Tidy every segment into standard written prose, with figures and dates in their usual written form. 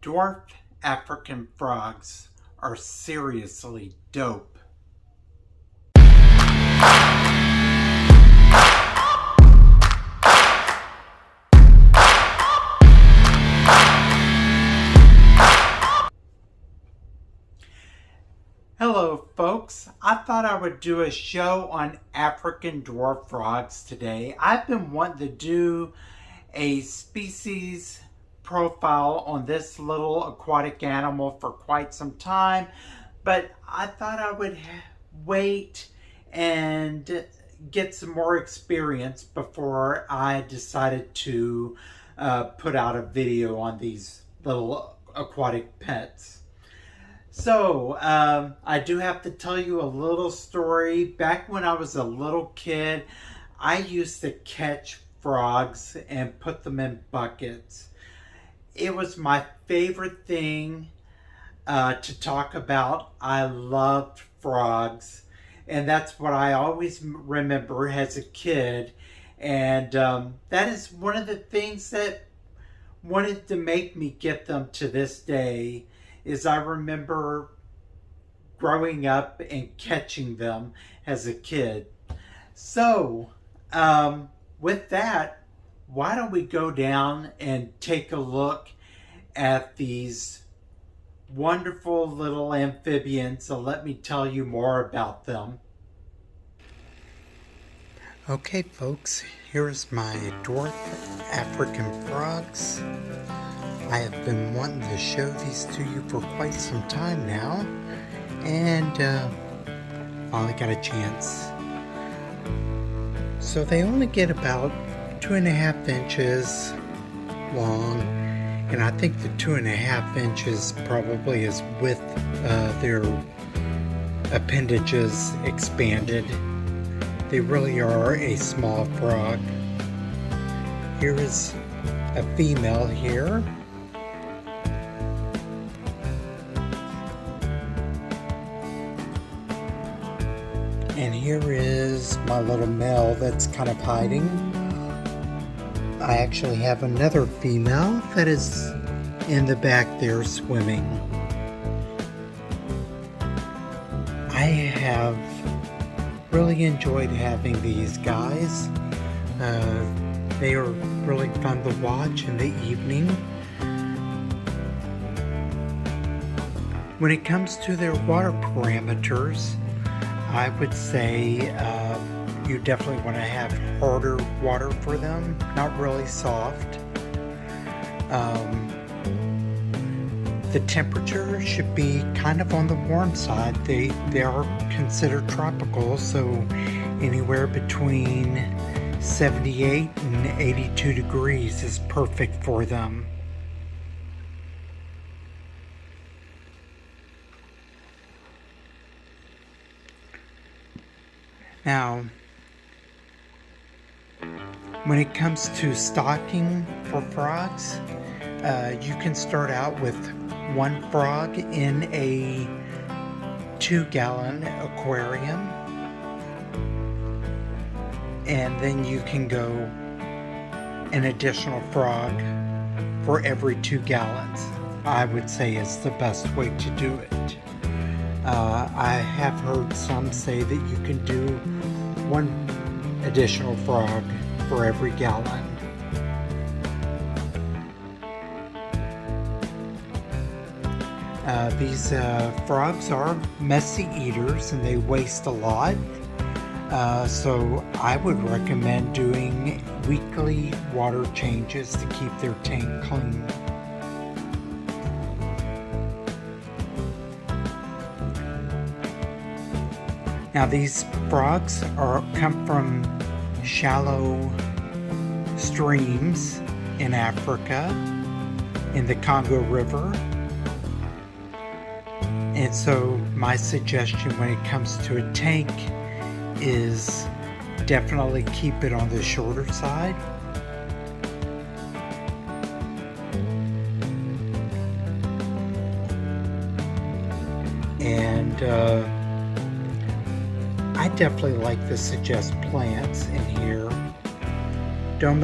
Dwarf African frogs are seriously dope. Hello folks, I thought I would do a show on African dwarf frogs today. I've been wanting to do a species profile on this little aquatic animal for quite some time, but I thought I would wait and get some more experience before I decided to put out a video on these little aquatic pets. So, I do have to tell you a little story. Back when I was a little kid, I used to catch frogs and put them in buckets. It was my favorite thing to talk about. I loved frogs, and that's what I always remember as a kid. And that is one of the things that wanted to make me get them to this day. Is I remember growing up and catching them as a kid. So, with that, why don't we go down and take a look at these wonderful little amphibians, so let me tell you more about them. Okay folks, here's my dwarf African frogs. I have been wanting to show these to you for quite some time now, and finally got a chance. So they only get about 2.5 inches long, and I think the 2.5 inches probably is with their appendages expanded. They really are a small frog. Here is a female here. And here is my little male that's kind of hiding. I actually have another female that is in the back there swimming. I have really enjoyed having these guys. They are really fun to watch in the evening. When it comes to their water parameters, I would say you definitely want to have harder water for them, not really soft. The temperature should be kind of on the warm side. They are considered tropical, so anywhere between 78 and 82 degrees is perfect for them. Now, when it comes to stocking for frogs, you can start out with one frog in a 2-gallon aquarium, and then you can go an additional frog for every 2 gallons. I would say is the best way to do it. I have heard some say that you can do one additional frog for every gallon. These frogs are messy eaters and they waste a lot. So I would recommend doing weekly water changes to keep their tank clean. Now these frogs come from shallow streams in Africa, in the Congo River. And so my suggestion when it comes to a tank is definitely keep it on the shorter side. And I definitely like to suggest plants in here. Don't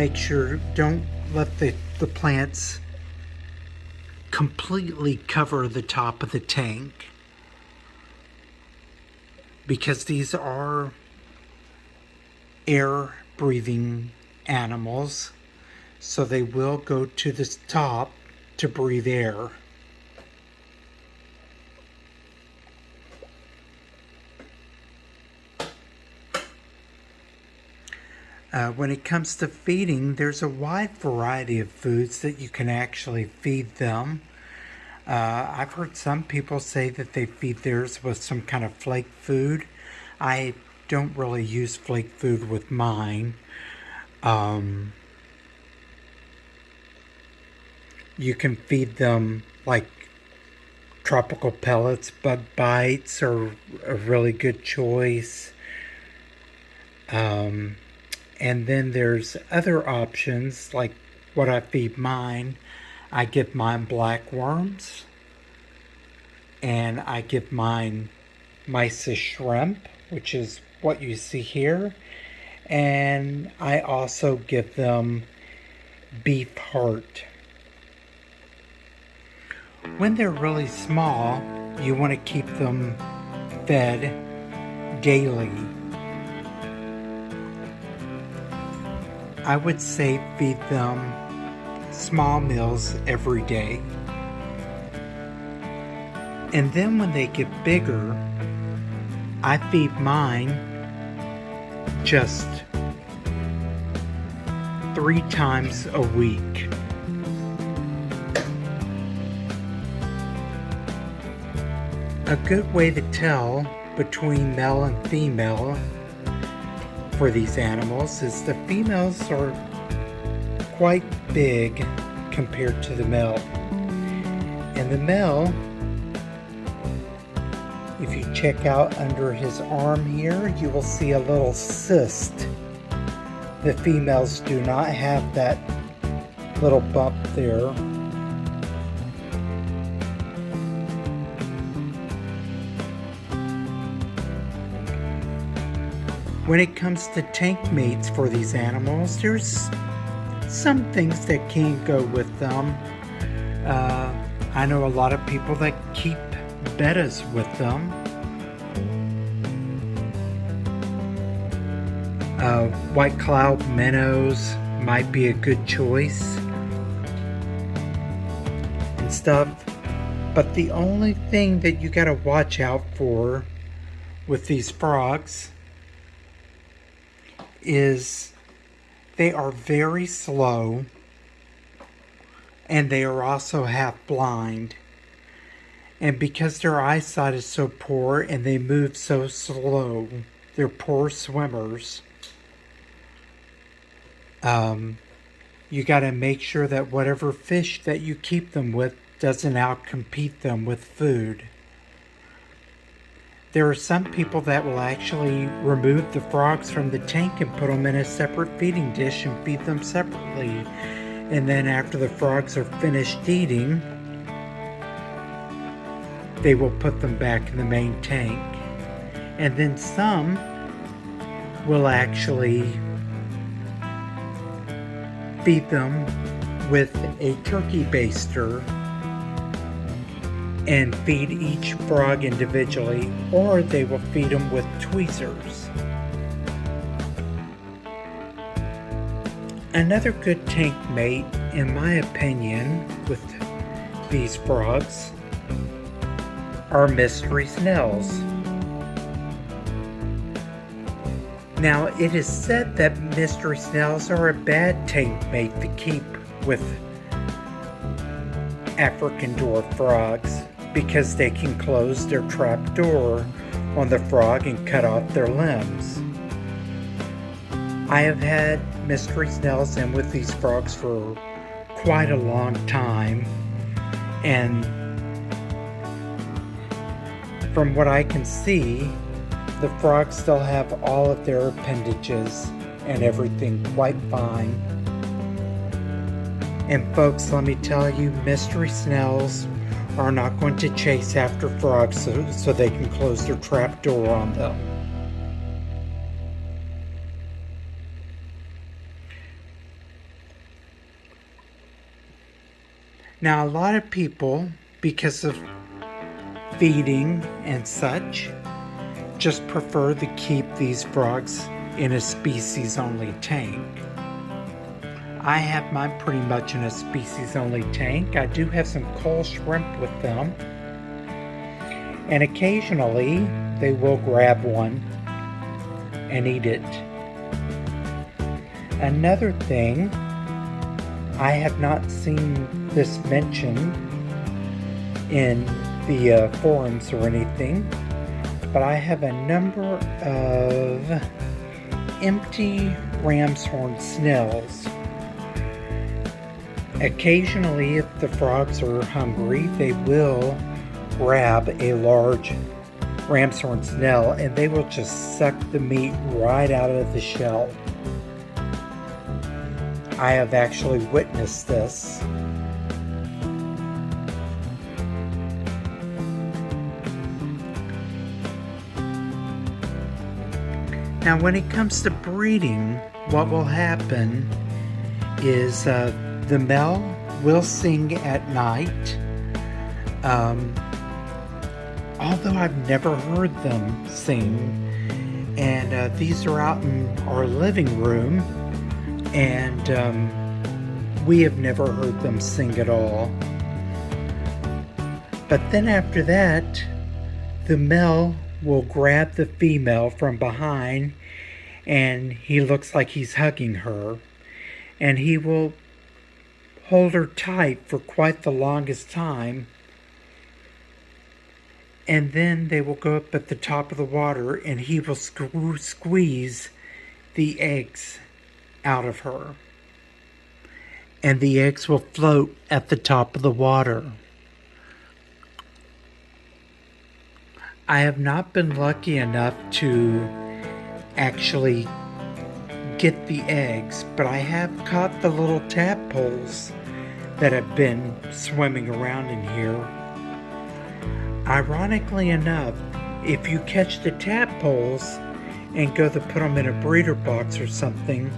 let the plants completely cover the top of the tank, because these are air breathing animals, so they will go to the top to breathe air. When it comes to feeding, there's a wide variety of foods that you can actually feed them. I've heard some people say that they feed theirs with some kind of flake food. I don't really use flake food with mine. You can feed them like tropical pellets. Bug bites are a really good choice. And then there's other options, like what I feed mine. I give mine black worms, and I give mine mysis shrimp, which is what you see here. And I also give them beef heart. When they're really small, you want to keep them fed daily. I would say feed them small meals every day. And then when they get bigger, I feed mine just 3 times a week. A good way to tell between male and female for these animals is the females are quite big compared to the male. And the male, if you check out under his arm here, you will see a little cyst. The females do not have that little bump there. When it comes to tank mates for these animals, there's some things that can go with them. I know a lot of people that keep bettas with them. White cloud minnows might be a good choice and stuff. But the only thing that you gotta watch out for with these frogs is they are very slow, and they are also half blind. And because their eyesight is so poor and they move so slow, they're poor swimmers. You got to make sure that whatever fish that you keep them with doesn't outcompete them with food. There are some people that will actually remove the frogs from the tank and put them in a separate feeding dish and feed them separately. And then after the frogs are finished eating, they will put them back in the main tank. And then some will actually feed them with a turkey baster and feed each frog individually, or they will feed them with tweezers. Another good tank mate, in my opinion, with these frogs are mystery snails. Now, it is said that mystery snails are a bad tank mate to keep with African dwarf frogs because they can close their trap door on the frog and cut off their limbs. I have had mystery snails in with these frogs for quite a long time, and from what I can see, the frogs still have all of their appendages and everything quite fine. And folks, let me tell you, mystery snails are not going to chase after frogs so they can close their trap door on them. Now, a lot of people, because of feeding and such, just prefer to keep these frogs in a species-only tank. I have mine pretty much in a species-only tank. I do have some coal shrimp with them, and occasionally they will grab one and eat it. Another thing, I have not seen this mentioned in the forums or anything, but I have a number of empty ram's horn snails. Occasionally, if the frogs are hungry, they will grab a large ram's horn snail and they will just suck the meat right out of the shell. I have actually witnessed this. Now, when it comes to breeding, what will happen is the male will sing at night. Although I've never heard them sing, and these are out in our living room, and we have never heard them sing at all. But then after that, the male will grab the female from behind, and he looks like he's hugging her, and he will hold her tight for quite the longest time, and then they will go up at the top of the water and he will squeeze the eggs out of her, and the eggs will float at the top of the water. I have not been lucky enough to actually get the eggs, but I have caught the little tadpoles that have been swimming around in here. Ironically enough, if you catch the tadpoles and go to put them in a breeder box or something,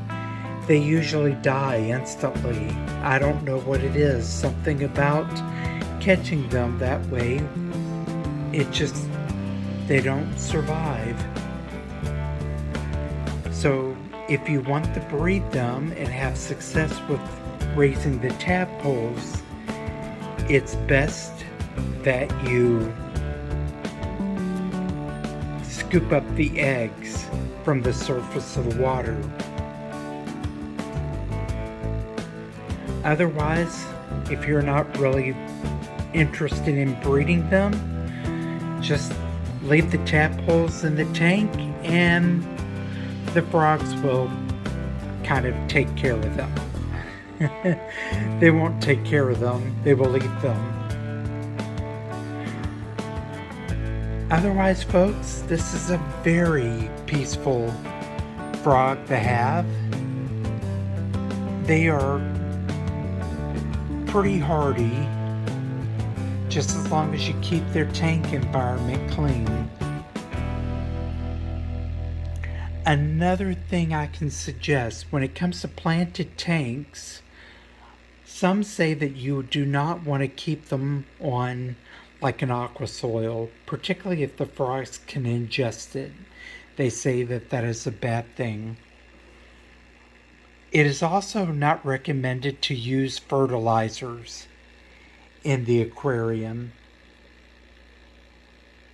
they usually die instantly. I don't know what it is. Something about catching them that way, they don't survive. So if you want to breed them and have success with raising the tadpoles, it's best that you scoop up the eggs from the surface of the water. Otherwise, if you're not really interested in breeding them, just leave the tadpoles in the tank and the frogs will kind of take care of them. They won't take care of them, they will eat them. Otherwise, folks, this is a very peaceful frog to have. They are pretty hardy, just as long as you keep their tank environment clean. Another thing I can suggest when it comes to planted tanks, some say that you do not want to keep them on like an aqua soil, particularly if the frogs can ingest it. They say that that is a bad thing. It is also not recommended to use fertilizers in the aquarium.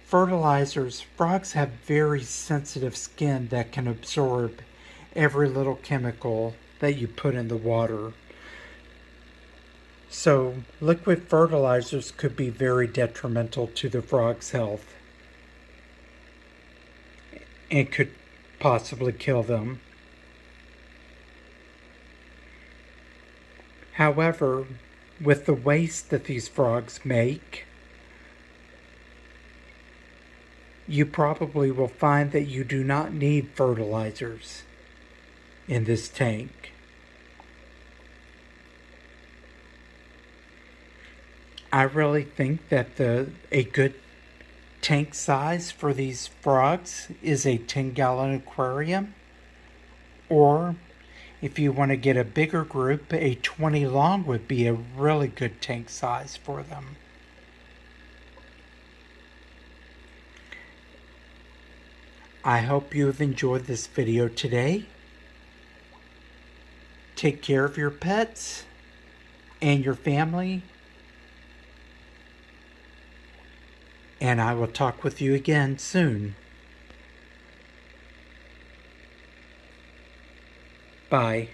Fertilizers, frogs have very sensitive skin that can absorb every little chemical that you put in the water. So liquid fertilizers could be very detrimental to the frog's health and could possibly kill them. However, with the waste that these frogs make, you probably will find that you do not need fertilizers in this tank. I really think that a good tank size for these frogs is a 10-gallon aquarium, or If you want to get a bigger group, a 20 long would be a really good tank size for them. I hope you have enjoyed this video today. Take care of your pets and your family. And I will talk with you again soon. Bye.